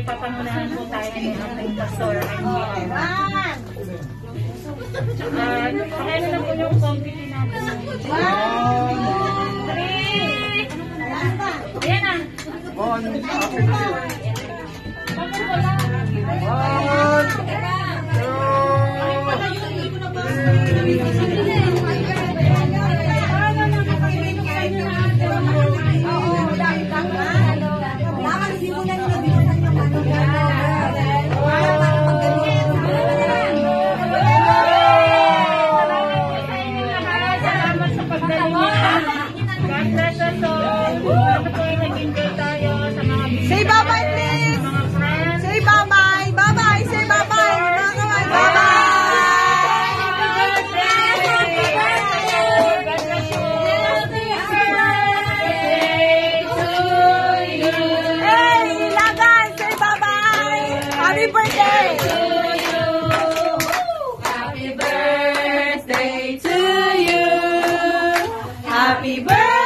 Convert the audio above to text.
papangunahan po tayo ni ating pastor. Pakailan na po yung committee natin. 1, 3. Ayan na. 'Happy birthday to you. Happy birthday.